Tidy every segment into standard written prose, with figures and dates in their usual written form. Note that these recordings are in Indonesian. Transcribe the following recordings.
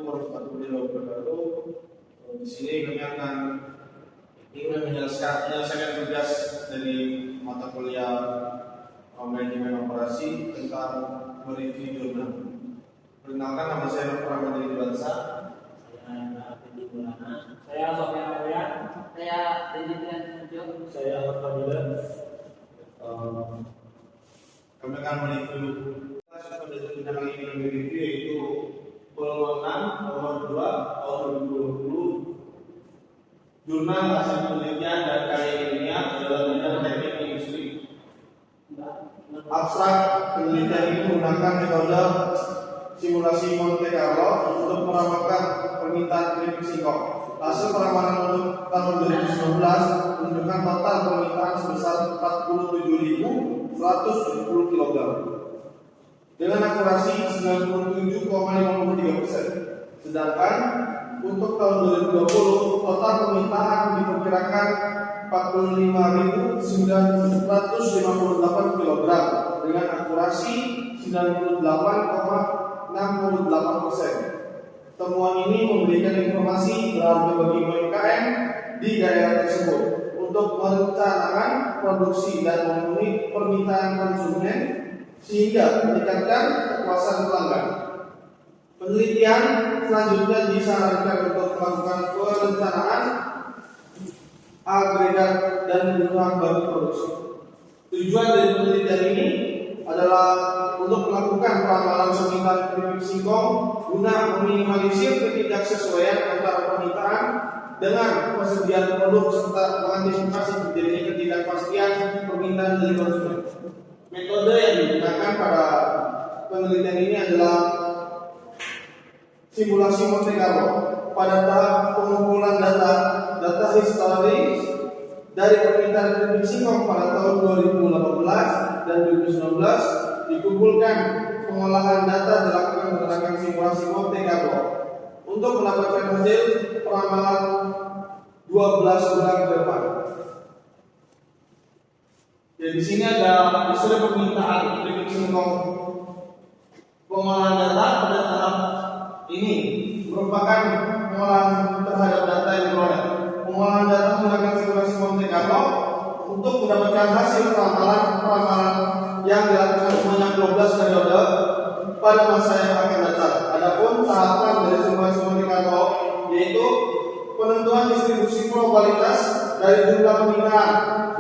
warahmatullahi wabarakatuh. Di sini kami akan ingin menyelesaikan tugas dari mata kuliah manajemen operasi tentang mereview jurnal. Perkenalkan, nama saya Novel Ramadhani Dibansa. Saya Sofian Aryan. Saya Didian Muncul. Saya Ahmad Fadila. Kami akan mereview pada jurnal yang ingin mereview, yaitu Volume 6 nomor 2 tahun 2020. Jurnal hasil penelitian dan karya ilmiah dalam bidang teknik industri. Abstrak penelitian ini menggunakan metode simulasi Monte Carlo untuk meramalkan permintaan kredit singkong. Hasil peramalan untuk tahun 2019 menunjukkan total permintaan sebesar 47.170 kg dengan akurasi 97,53%. Sedangkan untuk tahun 2020 total permintaan diperkirakan 45.958 kg dengan akurasi 98,68%. Temuan ini memberikan informasi berharga bagi UMKM di daerah tersebut untuk merencanakan produksi dan memenuhi permintaan konsumen sehingga meningkatkan kepuasan pelanggan. Penelitian selanjutnya disarankan untuk melakukan perencanaan agregat dan kebutuhan bagi produksi. Tujuan dari penelitian ini adalah untuk melakukan peramalan permintaan keripik singkong guna meminimalisir ketidaksesuaian antara permintaan dengan persediaan produk serta mengantisipasi terjadinya ketidakpastian permintaan dari konsumen. Metode yang digunakan pada penelitian ini adalah simulasi Monte Carlo. Pada tahap pengumpulan data historis dari permintaan keripik singkong pada tahun 2018 dan 2019 dikumpulkan. Pengolahan data dilakukan menggunakan simulasi Monte Carlo untuk mendapatkan hasil peramalan 12 bulan ke depan. Ya, di sini ada hasil permintaan keripik singkong. Pengolahan data pada tahap ini merupakan pengolahan terhadap data yang diperoleh. Pengolahan data menggunakan simulasi Monte Carlo untuk mendapatkan hasil peramalan yang dilakukan sebanyak 12 periode pada masa yang akan datang. Adapun tahapan dari simulasi Monte Carlo yaitu penentuan distribusi probabilitas dari jumlah permintaan.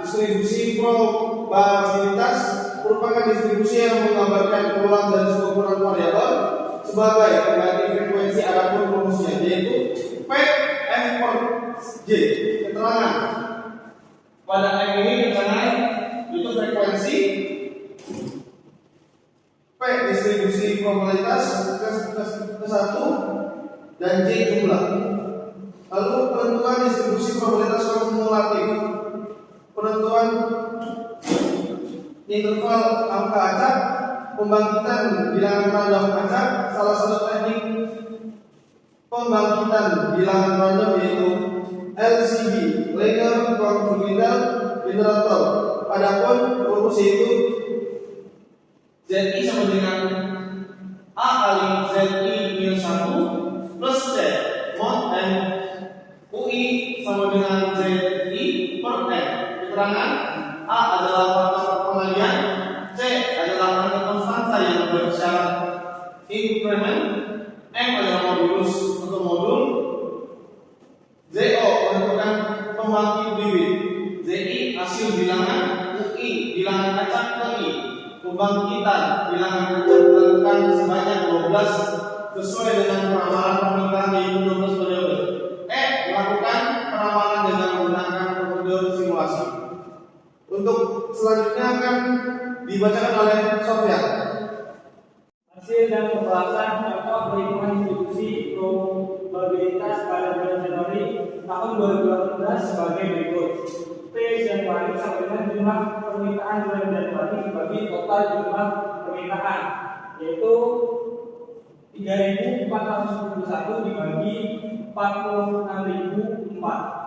Distribusi probabilitas merupakan distribusi yang menggambarkan peluang dari sekumpulan variabel sebagai pengganti frekuensi. Adapun rumusnya yaitu P F per J. Keterangan pada F ini keterangan itu frekuensi, P distribusi probabilitas ke 1 dan J jumlah. Lalu penentuan distribusi probabilitas kumulatif, penentuan interval angka acak, pembangkitan bilangan random acak. Salah satu teknik pembangkitan bilangan random yaitu LCD, linear configured generator. Adapun rumus yaitu ZI sama dengan A kali ZI minus 1 plus Z mod N UI sama dengan ZI per N. Keterangan A adalah faktor pengalian, C adalah angka konstanta yang bersyarat increment, M adalah modulus atau modul, ZO menentukan pembangkit bibit, ZI hasil bilangan, UI bilangan acak per I. Pembangkitan bilangan acak dilakukan sebanyak 12 sesuai dengan peramalan permintaan di 12 periode. E melakukan peramalan dengan menggunakan prosedur simulasi. Untuk selanjutnya akan dibacakan oleh Sofia. Hasil dan pembahasan contoh perhitungan distribusi probabilitas pada bulan Januari tahun 2018 sebagai berikut. P Januari sama dengan jumlah permintaan bulan Januari bagi total jumlah permintaan, yaitu 3.491 dibagi 46.004.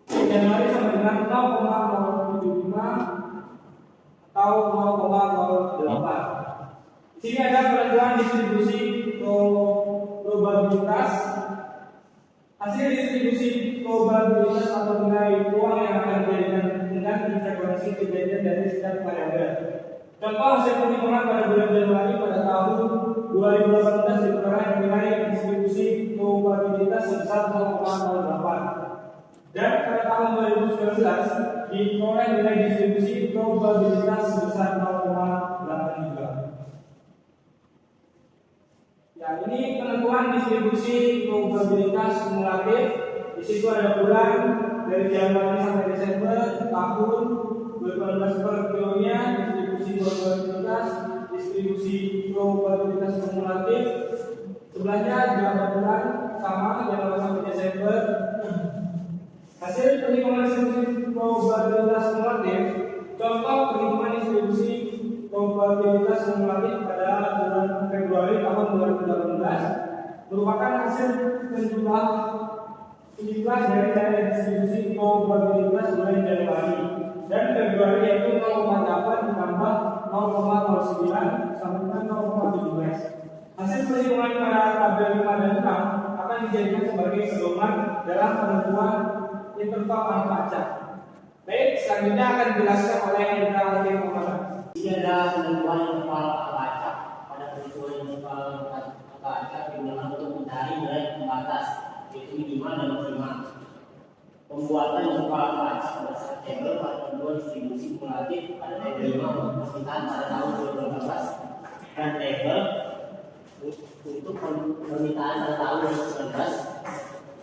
Januari sama dengan 0,075 atau 0,08. Di sini ada pelajaran distribusi probabilitas probabilitas hasil distribusi probabilitas atau nilai uang yang akan dijadikan dengan frekuensi kejadian dari setiap variabel. Contoh hasil perhitungan pada bulan Januari pada tahun 2018 diperoleh nilai distribusi probabilitas sebesar 0,08 dan pada tahun 2019 diperoleh nilai distribusi probabilitas sebesar 0,82. Ya, ini penentuan distribusi probabilitas kumulatif. Di situ ada bulan dari Januari sampai Desember tahun 2018 per kilonya, distribusi probabilitas, distribusi probabilitas kumulatif. Sebelahnya juga bulan sama Januari sampai Desember. Hasil perhitungan distribusi probabilitas kumulatif. Contoh perhitungan distribusi probabilitas kumulatif pada bulan Februari tahun 2018 merupakan hasil penjumlah dari nilai distribusi probabilitas bulan Januari dan Februari, yaitu 0,8 ditambah 0,09 sama dengan 0,17. Hasil perhitungan pada tabel 5 dan 6 akan dijadikan sebagai pedoman dalam penentuan interval angka acak. Baik, selanjutnya akan dijelaskan oleh Indra Arifin Muhammad. Ini adalah penentuan interval angka acak. Pada penentuan interval angka acak digunakan untuk mencari nilai pembatas, yaitu minimal dan maksimal. Pembuatan interval angka acak berdasarkan tabel pada penentuan distribusi kumulatif pada tabel 5 permintaan pada tahun 2018 dan tabel untuk permintaan pada tahun 2019.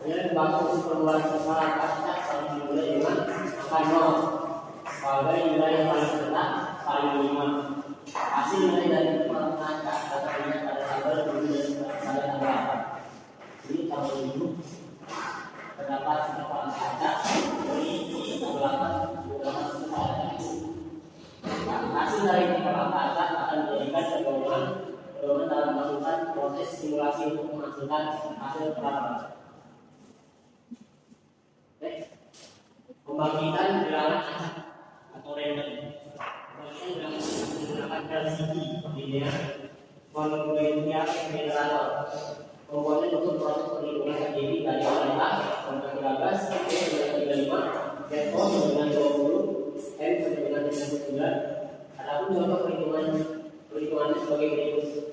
Kemudian bagus pengeluaran interval angka acak selalu dimulai dengan angka 0 sebagai nilai yang paling rendah paling minimal. Hasil nilai dari interval angka acak dapat dilihat pada tabel pada tanggal 8. Ini tahun ini terdapat interval angka acak dari tanggal 8 interval acak. Hasil dari interval angka acak akan dijadikan pedoman dalam melakukan proses simulasi untuk menghasilkan hasil peramal. Pembagian bilangan acak atau random. Pembagian bilangan menggunakan LCD, linear, mononomial, generator. Komponen untuk proses perhitungan terdiri dari kualitas sampai 13, T sampai 35, Z sampai dengan 20, M sampai dengan 39. Adapun contoh perhitungannya sebagai berikut.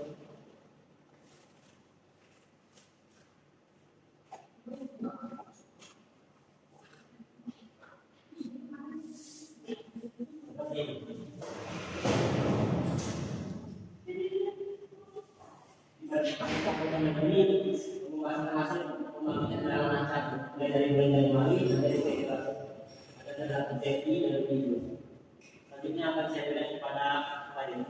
Ini pembahasan hasil pembagian bilangan acak mulai dari bulan Januari sampai Februari. Ada data JPI dan video. Selanjutnya akan saya berikan kepada kalian.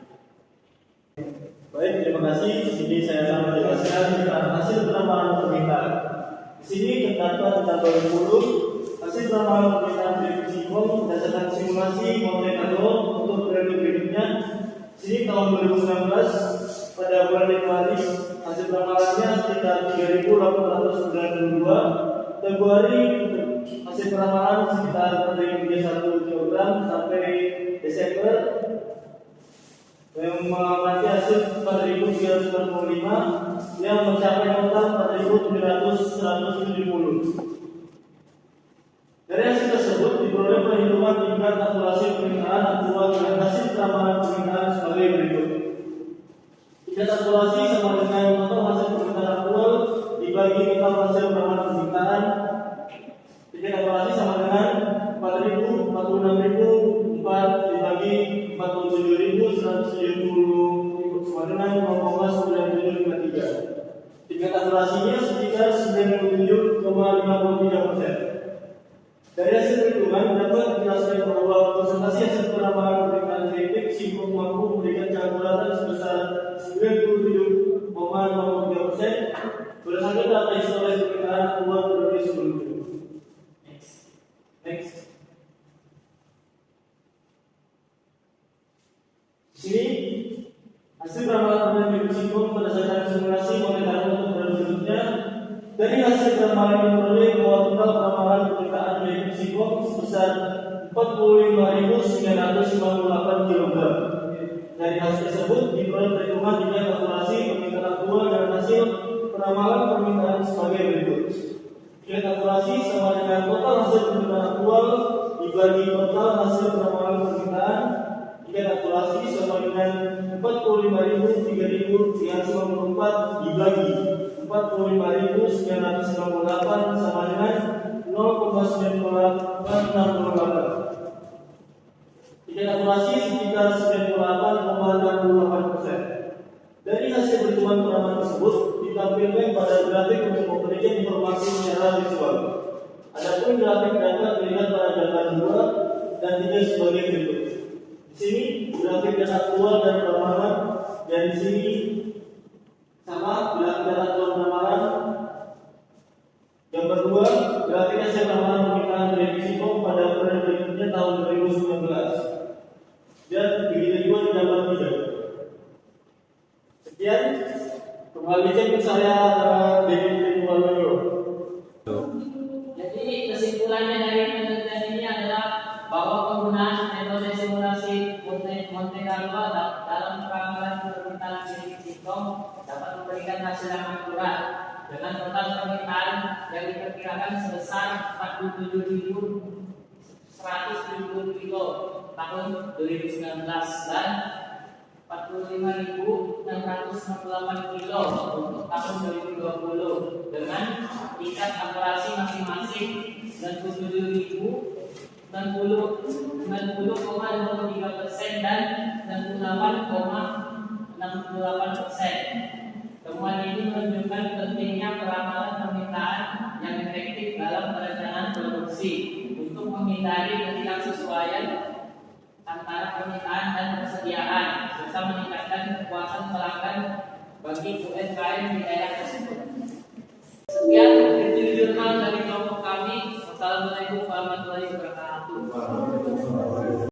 Baik, terima kasih. Di sini saya akan menjelaskan tentang hasil penambahan permintaan. Di sini terdapat tabel 10 hasil penambahan permintaan distribusi uang berdasarkan simulasi Monte Carlo untuk periode berikutnya. Di sini tahun 2019 pada bulan Januari hasil penambahannya sekitar 3.892. Februari hasil penambahan sekitar 4.031 kg sampai Desember yang mengamati hasil 4.395 yang mencapai total 4.770. Dari hasil tersebut diperoleh perhitungan tingkat akumulasi permintaan aktual dengan hasil penambahan permintaan sebagai berikut. Tingkat akumulasi sama dengan total hasil permintaan aktual dibagi total hasil penambahan permintaan. Tingkat akumulasi sama dengan 4.000, 46.000, 4 dibagi 47.170 sama dengan 0,9753. Tingkat akumulasinya sekitar 97,53%. Dari hasil perhitungan dapat dijelaskan bahwa presentasi hasil penambahan permintaan kritik Simpong mampu memberikan calculatan sebesar 97,03% berdasarkan data historis permintaan aktual periode sebelumnya. Next. Di sini hasil penambahan permintaan Simpong berdasarkan simulasi Monte Carlo untuk periode berikutnya. Dari hasil penambahan yang diperoleh bahwa total penambahan permintaan dari Simpong sebesar 45.958 kg. Dari hasil tersebut diperoleh perhitungan tingkat akumulasi permintaan aktual dan hasil penambahan permintaan sebagai berikut. Tiket akurasi sama dengan total hasil permintaan aktual dibagi total hasil penamalan permintaan. Tiket akurasi sama dengan 45.000, 3.000, 394 dibagi 45.998 sama dengan 0,9868. Tiket akurasi sekitar 98,68%. Dari hasil perhitungan penamanan tersebut ditampilkan pada grafik untuk memberikan informasi secara visual. Adapun grafik dapat dilihat pada gambar 2 dan 3 sebagai berikut. Di sini grafik data aktual dan penamanan, dan di sini sama grafik data aktual penamanan. Gambar 2 grafik hasil penamanan permintaan revisi POM pada periode berikutnya tahun 2019. Dan begitu juga di gambar 3. Sekian, kembali cek saya Dewi Waluyo. Jadi kesimpulannya dari penelitian ini adalah bahwa penggunaan metode simulasi Monte Carlo dalam pengambilan permintaan revisi POM dapat memberikan hasil yang akurat dengan total permintaan yang diperkirakan sebesar 47.170 kilo tahun 2019 dan 45.668 kilo untuk tahun 2020 dengan tingkat akurasi masing-masing 90,03% dan 98,68%. Temuan ini menunjukkan pentingnya peramalan permintaan yang efektif dalam perencanaan produksi untuk menghindari ketidaksesuaian antara permintaan dan persediaan serta meningkatkan kepuasan pelanggan bagi UMKM di daerah tersebut. Sekian review jurnal dari kelompok kami. Wassalamualaikum warahmatullahi wabarakatuh.